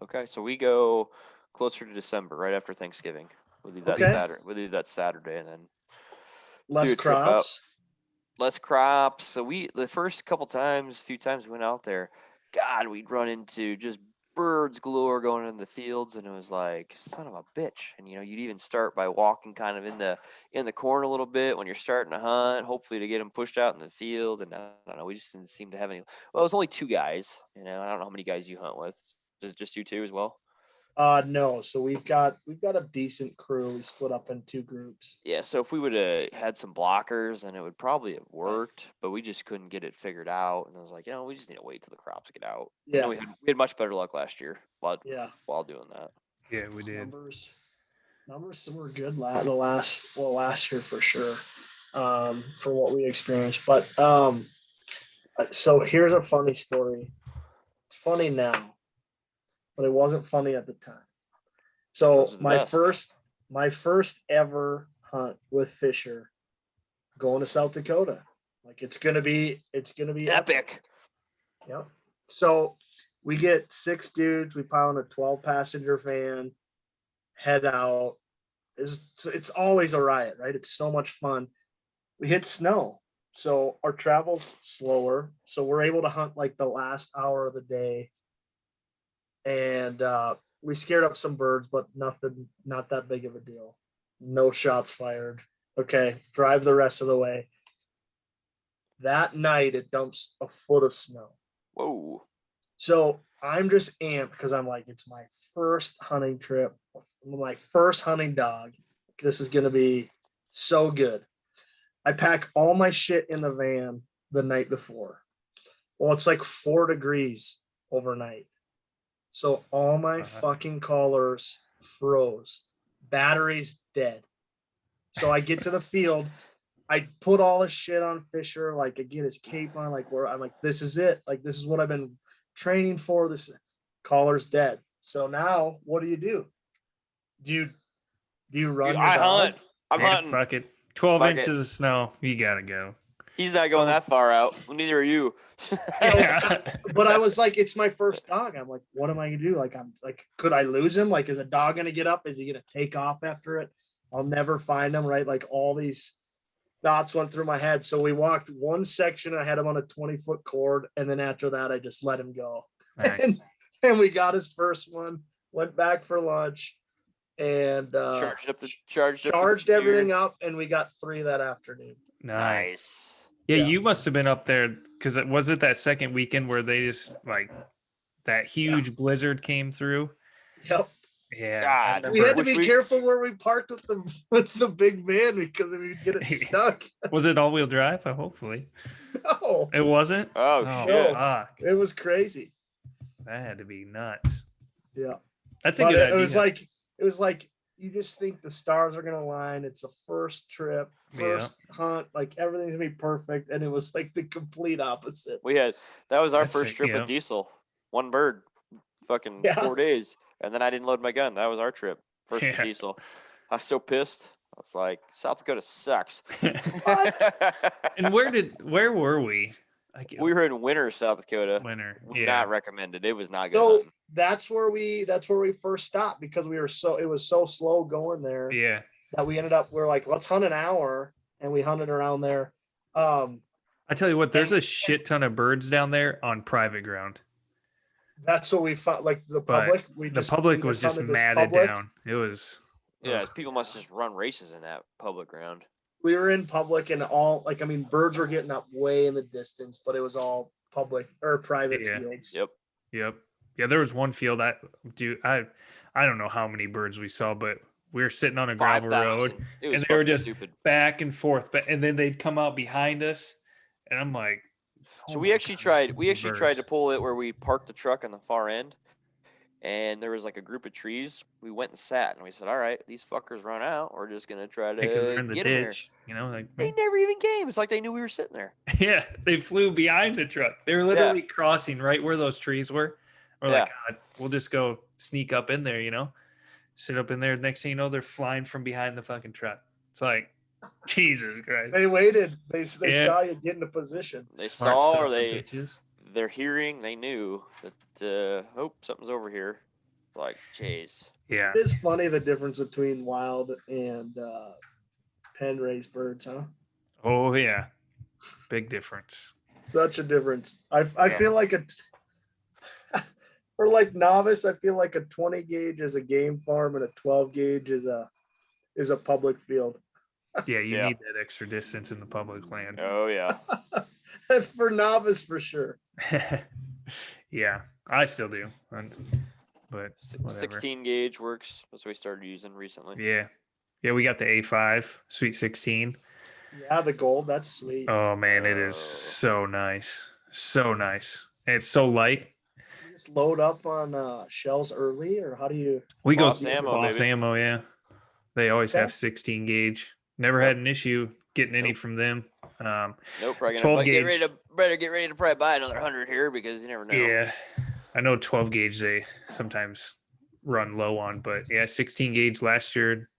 Okay. So we go closer to December, right after Thanksgiving. We'll leave that Okay. Saturday. We'll leave that Saturday and then Less do a trip out. crops. Less crops. So the first few times we went out there, God, we'd run into just birds galore going in the fields, and it was like, son of a bitch. And you'd even start by walking kind of in the corn a little bit when you're starting to hunt, hopefully to get them pushed out in the field. And I don't know, we just didn't seem to have any. Well, it was only 2 guys. I don't know how many guys you hunt with. Just you 2 as well? No. So we've got a decent crew. We split up in 2 groups. Yeah, so if we would have had some blockers, then it would probably have worked, but we just couldn't get it figured out. And I was like, we just need to wait till the crops get out. Yeah. We had much better luck last year while doing that. Yeah, we did. Numbers were good last year for sure. For what we experienced. But so here's a funny story. It's funny now, but it wasn't funny at the time. So my first ever hunt with Fisher, going to South Dakota. Like it's gonna be Epic. Yep. So we get 6 dudes. We pile in a 12-passenger van, head out. It's always a riot, right? It's so much fun. We hit snow, so our travel's slower. So we're able to hunt like the last hour of the day, and we scared up some birds, but not that big of a deal. No shots fired. Okay, drive the rest of the way. That night, it dumps a foot of snow. Whoa. So I'm just amped because I'm like, it's my first hunting trip, my first hunting dog. This is going to be so good. I pack all my shit in the van the night before. Well, it's like 4 degrees overnight. So all my fucking collars froze. Battery's dead. So I get to the field. I put all his shit on Fisher. Like I get his cape on. I'm like, this is it. Like this is what I've been training for. This collar's dead. So now what do? Do you run? Dude, I hunt. I'm hunting. Fuck it. 12 inches of snow. You gotta go. He's not going that far out. Neither are you. But I was like, it's my first dog. I'm like, what am I gonna do? Like, I'm like, could I lose him? Like, is a dog gonna get up? Is he gonna take off after it? I'll never find him, right? Like all these thoughts went through my head. So we walked one section. I had him on a 20-foot cord, and then after that, I just let him go. Nice. And we got his first one. Went back for lunch, and charged everything up, and we got 3 that afternoon. Nice. Yeah, you must have been up there because was it that second weekend where they just like that huge blizzard came through? Yep. Yeah. God, we had to be careful where we parked with the big van because we'd get it stuck. Was it all-wheel drive? Hopefully. No. It wasn't? Oh shit. Fuck. It was crazy. That had to be nuts. Yeah. That's a good idea. It was like you just think the stars are gonna align. It's a first trip, hunt, like everything's gonna be perfect, and it was like the complete opposite. That was our first trip with Diesel. 1 bird, fucking 4 days, and then I didn't load my gun. That was our trip, first with Diesel. I was so pissed. I was like, South Dakota sucks. And where were we? We were in Winter, South Dakota. Winter, not recommended. It was not good. So that's where we first stopped because it was so slow going there. Yeah. That we're like, let's hunt an hour, and we hunted around there. I tell you what, there's a shit ton of birds down there on private ground. That's what we found. Like the public, the public was just matted down. It was. Yeah, people must just run races in that public ground. We were in public and birds were getting up way in the distance, but it was all public or private fields. Yep. Yeah, there was one field I don't know how many birds we saw, but we were sitting on a gravel road and they were just back and forth, and then they'd come out behind us, and I'm like, so we actually tried to pull it where we parked the truck on the far end, and there was like a group of trees. We went and sat, and we said, "All right, these fuckers run out. We're just gonna try Because they're to in the get them here." ditch, you know, like They never even came. It's like they knew we were sitting there. yeah, they flew behind the truck. They were literally crossing right where those trees were. We're like, God, we'll just go sneak up in there, you know, sit up in there. Next thing you know, they're flying from behind the fucking truck. It's like, Jesus Christ. They waited. They saw you get into position. They Smart saw, or sons of bitches. they're hearing. They knew that. Something's over here. It's like, jeez. Yeah. It is funny the difference between wild and pen raised birds, huh? Oh yeah, big difference. Such a difference. I feel like for like novice, I feel like a 20 gauge is a game farm and a 12 gauge is a public field. Yeah, you need that extra distance in the public land. Oh yeah. For novice, for sure. Yeah, I still do. But whatever. 16 gauge works. That's what we started using recently. Yeah. Yeah, we got the A5 Sweet 16. Yeah, the gold, that's sweet. Oh man, it is so nice. So nice. And it's so light. You just load up on shells early, or how do you? We go Boss ammo, yeah. They always have 16 gauge. Never had an issue getting any from them. Nope, probably 12 gauge. Get ready to probably buy another 100 here because you never know. Yeah, I know 12 gauge they sometimes run low on, but yeah, 16 gauge last year.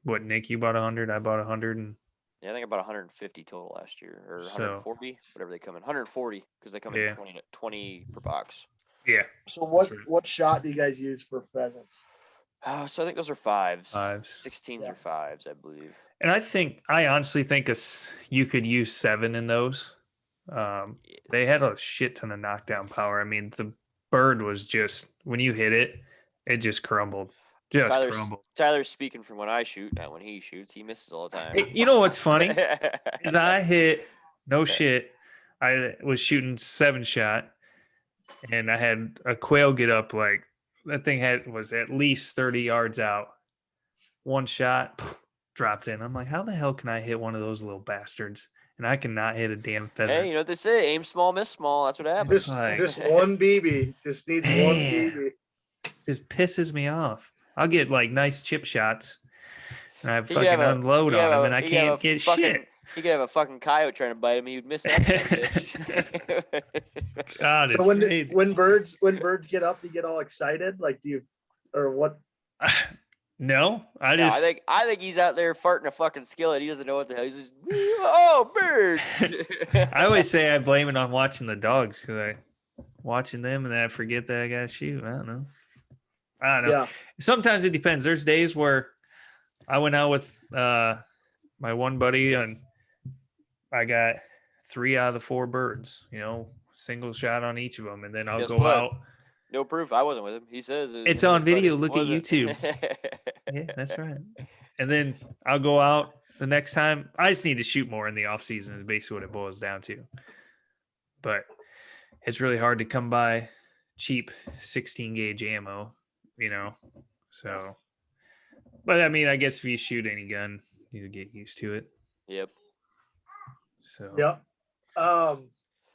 What, Nick? You bought 100. I bought 100, and yeah, I think I bought 150 total last year, or 140, whatever they come in. 140 because they come in 20 per box. Yeah. So what shot do you guys use for pheasants? So I think those are fives. 16s are fives, I believe. And I honestly think you could use 7 in those. They had a shit ton of knockdown power. I mean, the bird was just, when you hit it, it just crumbled. Tyler's speaking from when I shoot, not when he shoots. He misses all the time. Hey, you know what's funny? Is I hit, no shit, I was shooting 7-shot, and I had a quail get up like, that thing was at least 30 yards out. One shot, dropped in. I'm like, how the hell can I hit one of those little bastards? And I cannot hit a damn pheasant. Hey, you know what they say? Aim small, miss small. That's what happens. Just one BB. Just needs one BB. Just pisses me off. I'll get like nice chip shots, and I fucking unload on him, and I can't get shit. He could have a fucking coyote trying to bite him. He would miss that. God, so when birds get up, you get all excited. Like, do you, or what? No, I think he's out there farting a fucking skillet. He doesn't know what the hell. He's just, oh, bird. I always say I blame it on watching the dogs, because watching them and then I forget that I gotta shoot. I don't know. Yeah. Sometimes it depends. There's days where I went out with my one buddy and I got 3 out of the 4 birds, you know, single shot on each of them. And then I'll go out. No proof. I wasn't with him. He says it's on video. Look at YouTube. Yeah, that's right. And then I'll go out the next time. I just need to shoot more in the off season is basically what it boils down to. But it's really hard to come by cheap 16 gauge ammo, you know? So, but I mean, I guess if you shoot any gun, you get used to it. Yep. So, yep.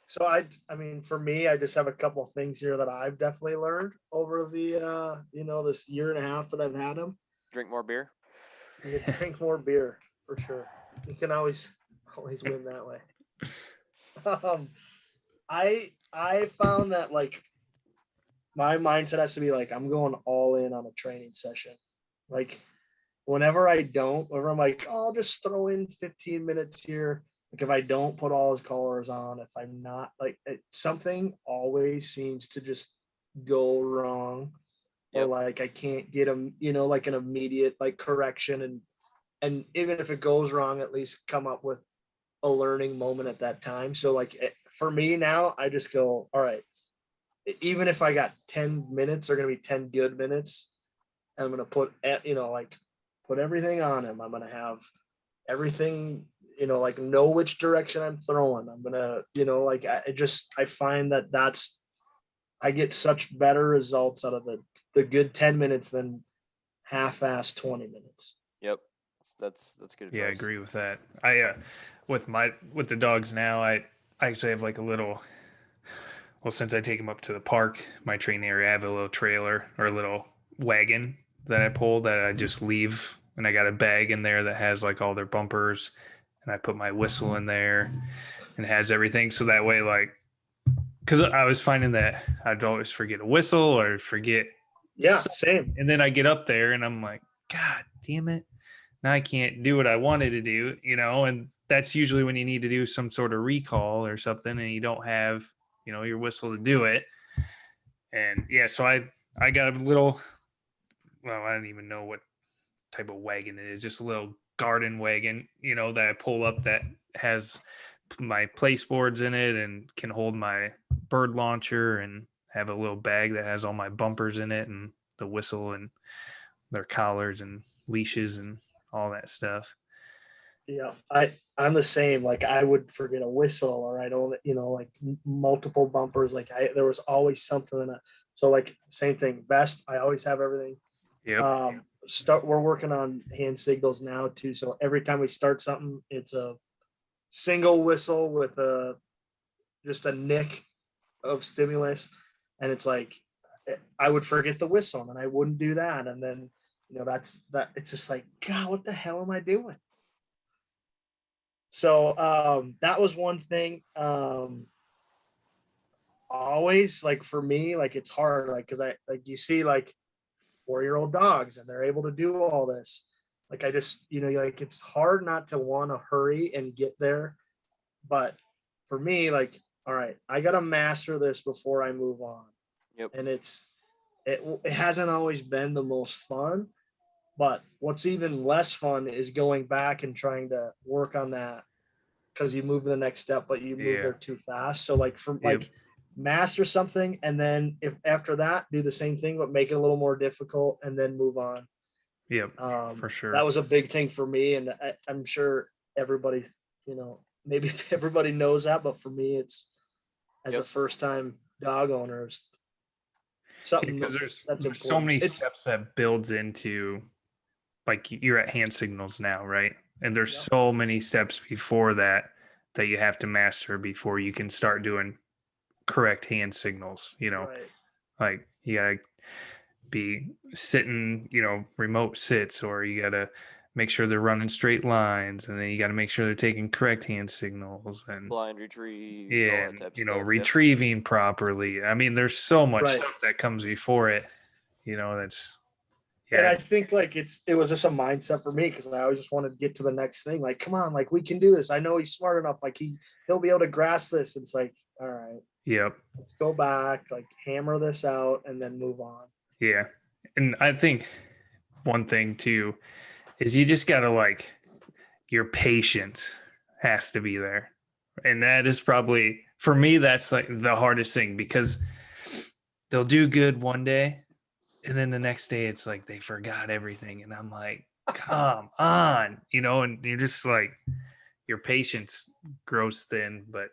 So I mean, for me, I just have a couple of things here that I've definitely learned over the, this year and a half that I've had them. Drink more beer. You can drink more beer for sure. You can always win that way. I found that like my mindset has to be like, I'm going all in on a training session. Like whenever I'm like, oh, I'll just throw in 15 minutes here. Like if I don't put all his collars on, if I'm not like something always seems to just go wrong. Yep. Or like I can't get him, like an immediate like correction. And even if it goes wrong, at least come up with a learning moment at that time. So like for me now, I just go, all right, even if I got 10 minutes, they're going to be 10 good minutes. And I'm going to put everything on him. I'm going to have everything, like know which direction I'm throwing. I'm going to, I find that I get such better results out of the good 10 minutes than half-assed 20 minutes. Yep. That's good advice. Yeah, I agree with that. I with the dogs now, I actually have like a little well, since I take them up to the park, my training area, I have a little trailer or a little wagon that I pull that I just leave, and I got a bag in there that has like all their bumpers, and I put my whistle in there and it has everything. So that way, like, because I was finding that I'd always forget a whistle or forget Yeah, something. same. And then I get up there and I'm like, God damn it. Now I can't do what I wanted to do, and that's usually when you need to do some sort of recall or something and you don't have, your whistle to do it. And yeah, so I got a little, well, I don't even know what type of wagon it is, just a little garden wagon, that I pull up that has my place boards in it and can hold my bird launcher and have a little bag that has all my bumpers in it and the whistle and their collars and leashes and all that stuff. Yeah, I'm the same. Like I would forget a whistle, or I don't, like multiple bumpers. Like there was always something in it. So like same thing. Vest, I always have everything. Yep. We're working on hand signals now too. So every time we start something, it's a single whistle with just a nick of stimulus, and it's like I would forget the whistle and I wouldn't do that, and then that it's just like, God, what the hell am I doing? So that was one thing. Always, like, for me, like, it's hard, like, because I like, you see like 4-year-old dogs and they're able to do all this. Like I just, like, it's hard not to want to hurry and get there. But for me, like, all right, I gotta master this before I move on. Yep. And it hasn't always been the most fun, but what's even less fun is going back and trying to work on that because you move to the next step, but you move there too fast. So like master something, and then if after that do the same thing, but make it a little more difficult, and then move on. Yep. For sure. That was a big thing for me, and I'm sure everybody, maybe everybody knows that, but for me, it's as a first time dog owner, it's something because that's there's so many steps that builds into, like, you're at hand signals now, right? And there's so many steps before that you have to master before you can start doing correct hand signals, Right. like you gotta be sitting, remote sits, or you gotta make sure they're running straight lines, and then you gotta make sure they're taking correct hand signals and blind retrieves, yeah, all that type of stuff. retrieving properly. I mean, there's so much Right. stuff that comes before it, that's And I think like it was just a mindset for me because I always just wanted to get to the next thing. Like, come on, like we can do this. I know he's smart enough. Like he'll be able to grasp this. It's like, all right, Yep. let's go back, like hammer this out, and then move on. Yeah. And I think one thing too is you just gotta, like, your patience has to be there. And that is probably, for me, that's like the hardest thing, because they'll do good one day and then the next day it's like they forgot everything. And I'm like, come on, and you're just like, your patience grows thin. But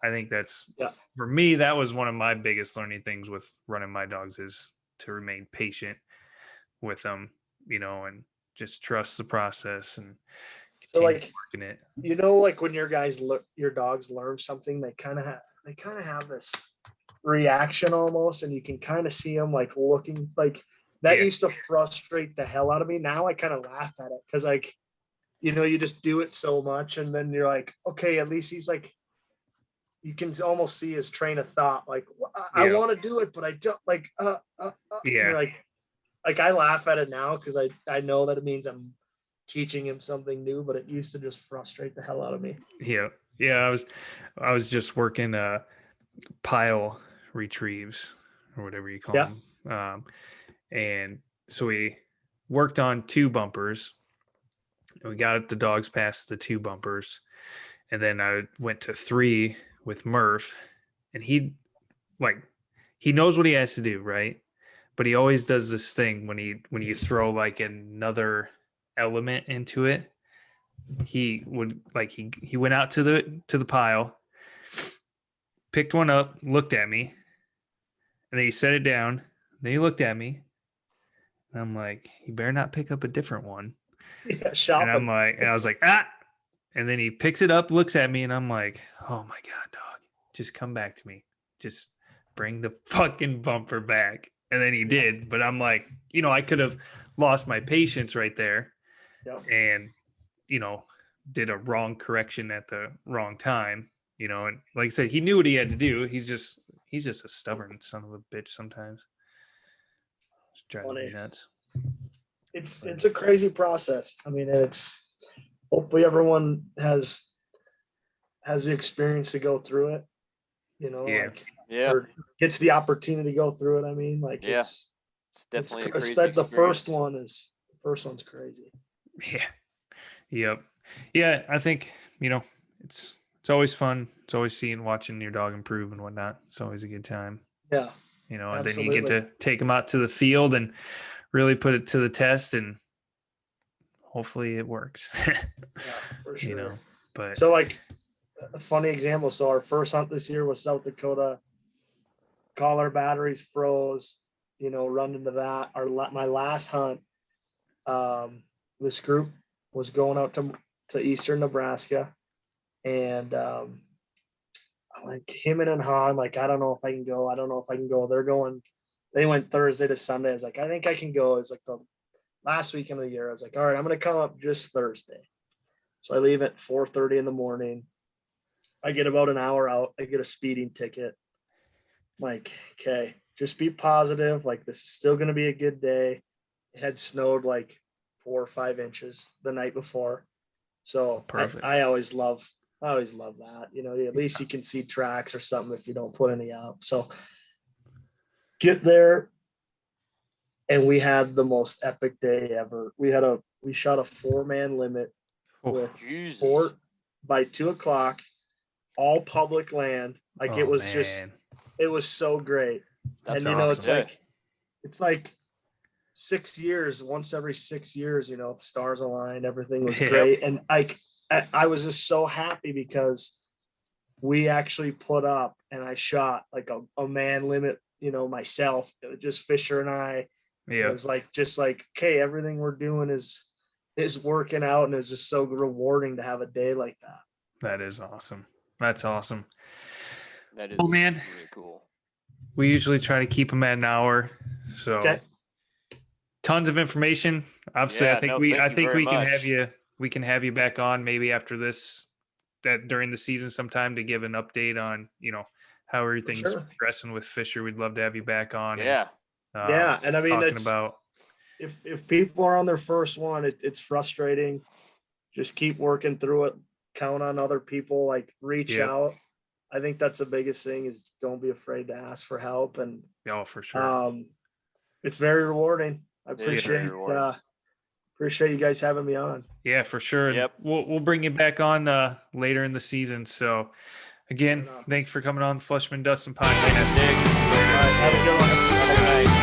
I think that's, for me, that was one of my biggest learning things with running my dogs, is to remain patient with them, and just trust the process and So continue like working it. like when your dogs learn something, they kind of have this reaction almost, and you can kind of see them like looking like that. Used to frustrate the hell out of me. Now I kind of laugh at it because like, you just do it so much, and then you're like, okay, at least he's like, you can almost see his train of thought. Like, I want to do it, but I don't like, you're like I laugh at it now because I know that it means I'm teaching him something new, but it used to just frustrate the hell out of me. Yeah. I was just working pile retrieves, or whatever you call them. And so we worked on 2 bumpers, and we got the dogs past the 2 bumpers, and then I went to 3 with Murph, and he knows what he has to do, right? But he always does this thing when you throw like another element into it. He would, like, he went out to the pile, picked one up, looked at me, and then he set it down. Then he looked at me, and I'm like, you better not pick up a different one. Yeah, shopping. And I was like, ah. And then he picks it up, looks at me, and I'm like, oh my God, dog, just come back to me. Just bring the fucking bumper back. And then he did. But I'm like, I could have lost my patience right there and, did a wrong correction at the wrong time, and like I said, he knew what he had to do. He's just a stubborn son of a bitch sometimes. It's driving me nuts. It's a crazy process. I mean, it's hopefully everyone has the experience to go through it, or gets the opportunity to go through it. I mean, like it's definitely a crazy experience. The first one's crazy. Yeah. Yep. Yeah, I think, it's always fun. It's always watching your dog improve and whatnot. It's always a good time. Yeah. And then you get to take them out to the field and really put it to the test, and hopefully it works. For sure. But so like a funny example. So our first hunt this year was South Dakota. Collar batteries froze, run into that. My last hunt, this group was going out to eastern Nebraska, and like Himmin and Han, like, I don't know if I can go. They went Thursday to Sunday. I was like, I think I can go. It's like the last weekend of the year. I was like, all right, I'm going to come up just Thursday. So I leave at 4:30 in the morning. I get about an hour out. I get a speeding ticket. I'm like, okay, just be positive. Like, this is still going to be a good day. It had snowed like 4 or 5 inches the night before. So perfect. I always love that. At least you can see tracks or something if you don't put any up. So get there, and we had the most epic day ever. We shot a 4-man limit with four by 2:00, all public land. Like, it was so great. That's and awesome. it's like 6 years, once every 6 years, the stars aligned, everything was great. And I was just so happy because we actually put up, and I shot like a man limit, myself, just Fisher and I. It was okay, everything we're doing is working out, and it's just so rewarding to have a day like that. That is awesome. That's awesome. That is man. really cool. We usually try to keep them at an hour. So tons of information. Obviously, I think we can have you back on maybe after that during the season sometime to give an update on, how everything's progressing with Fisher. We'd love to have you back on. And I mean, talking about if people are on their first one, it's frustrating. Just keep working through it. Count on other people, like reach out. I think that's the biggest thing, is don't be afraid to ask for help. And for sure. It's very rewarding. I appreciate you guys having me on. Yeah, for sure. Yep. We'll bring you back on later in the season. So again, thanks for coming on the Flushman Dustin podcast. All right, have a good one. Have a good night.